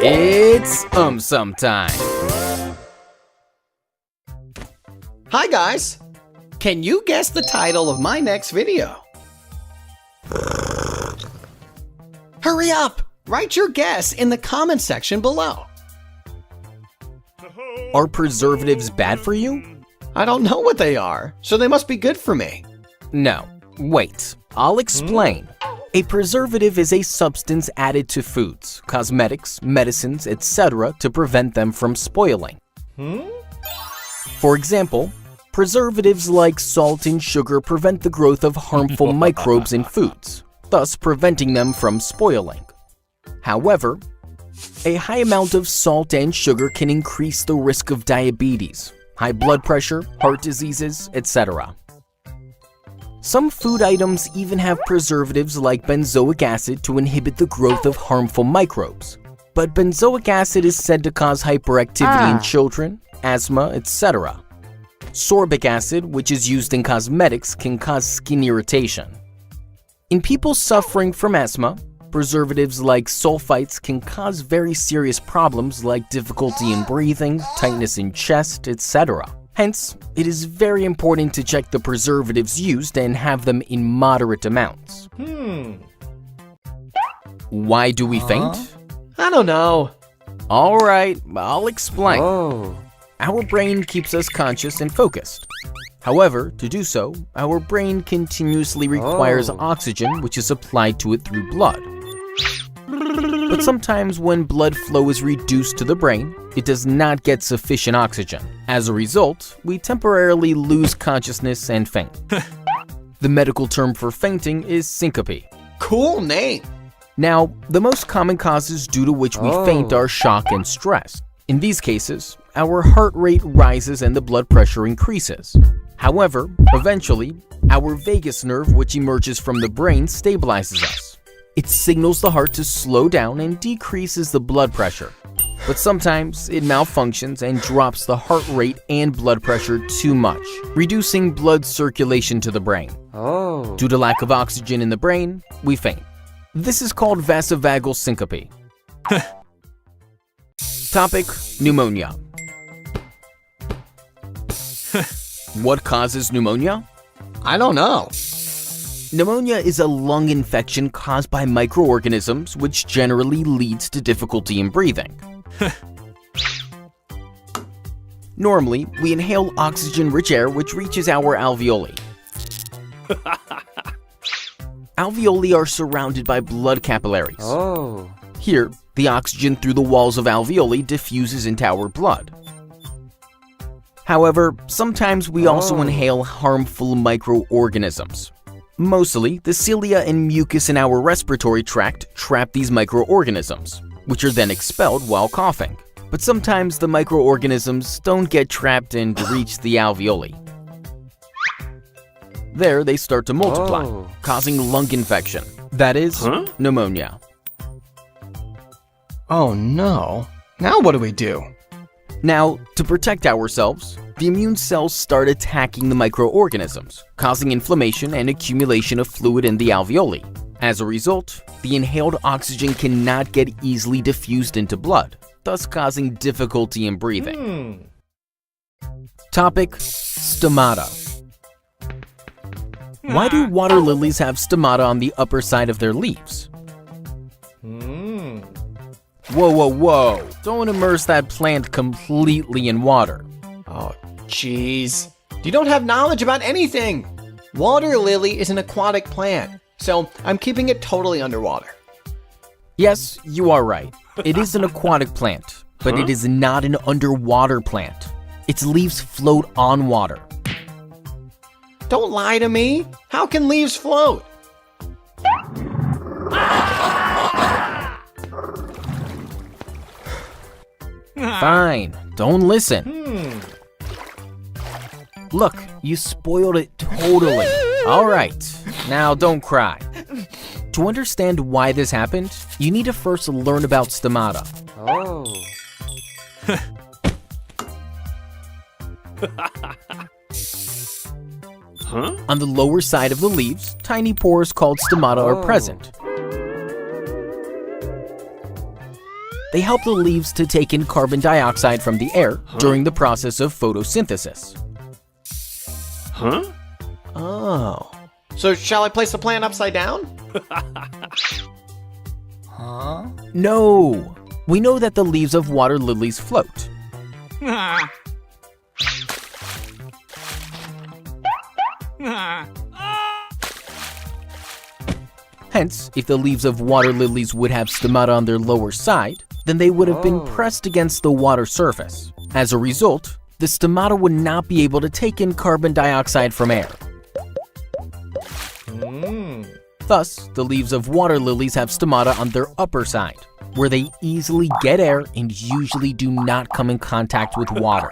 It's sometime. Hi guys! Can you guess the title of my next video? Hurry up! Write your guess in the comment section below. Are preservatives bad for you? I don't know what they are, so they must be good for me. No. Wait, I'll explain. A preservative is a substance added to foods, cosmetics, medicines, etc. to prevent them from spoiling. For example, preservatives like salt and sugar prevent the growth of harmful microbes in foods, thus preventing them from spoiling. However, a high amount of salt and sugar can increase the risk of diabetes, high blood pressure, heart diseases, etc. Some food items even have preservatives like benzoic acid to inhibit the growth of harmful microbes. But benzoic acid is said to cause hyperactivity in children, asthma, etc. Sorbic acid, which is used in cosmetics, can cause skin irritation. In people suffering from asthma, preservatives like sulfites can cause very serious problems like difficulty in breathing, tightness in chest, etc. Hence, it is very important to check the preservatives used and have them in moderate amounts. Why do we faint? I don't know. Alright, I'll explain. Our brain keeps us conscious and focused. However, to do so, our brain continuously requires oxygen, which is supplied to it through blood. But sometimes when blood flow is reduced to the brain, it does not get sufficient oxygen. As a result, we temporarily lose consciousness and faint. The medical term for fainting is syncope. Cool name. Now, the most common causes due to which we faint are shock and stress. In these cases, our heart rate rises and the blood pressure increases. However, eventually, our vagus nerve, which emerges from the brain, stabilizes us. It signals the heart to slow down and decreases the blood pressure. But sometimes it malfunctions and drops the heart rate and blood pressure too much, reducing blood circulation to the brain. Due to lack of oxygen in the brain, we faint. This is called vasovagal syncope. Topic: pneumonia. What causes pneumonia? I don't know. Pneumonia is a lung infection caused by microorganisms, which generally leads to difficulty in breathing. Normally, we inhale oxygen-rich air which reaches our alveoli. Alveoli are surrounded by blood capillaries. Here, the oxygen through the walls of alveoli diffuses into our blood. However, sometimes we also inhale harmful microorganisms. Mostly, the cilia and mucus in our respiratory tract trap these microorganisms, which are then expelled while coughing. But sometimes the microorganisms don't get trapped and reach the alveoli. There, they start to multiply, causing lung infection. That is, pneumonia. Oh no. Now what do we do? Now, to protect ourselves, the immune cells start attacking the microorganisms, causing inflammation and accumulation of fluid in the alveoli. As a result, the inhaled oxygen cannot get easily diffused into blood, thus causing difficulty in breathing. Topic: stomata. Why do water lilies have stomata on the upper side of their leaves? Whoa. Don't immerse that plant completely in water. Oh, jeez. You don't have knowledge about anything. Water lily is an aquatic plant, so I'm keeping it totally underwater. Yes, you are right. It is an aquatic plant, but it is not an underwater plant. Its leaves float on water. Don't lie to me. How can leaves float? Fine, don't listen. Look, you spoiled it totally. All right, now don't cry. To understand why this happened, you need to first learn about stomata. On the lower side of the leaves, tiny pores called stomata are present. They help the leaves to take in carbon dioxide from the air during the process of photosynthesis. Oh. So shall I place the plant upside down? No. We know that the leaves of water lilies float. Hence, if the leaves of water lilies would have stomata on their lower side, then they would have been pressed against the water surface. As a result, the stomata would not be able to take in carbon dioxide from air. Thus, the leaves of water lilies have stomata on their upper side, where they easily get air and usually do not come in contact with water.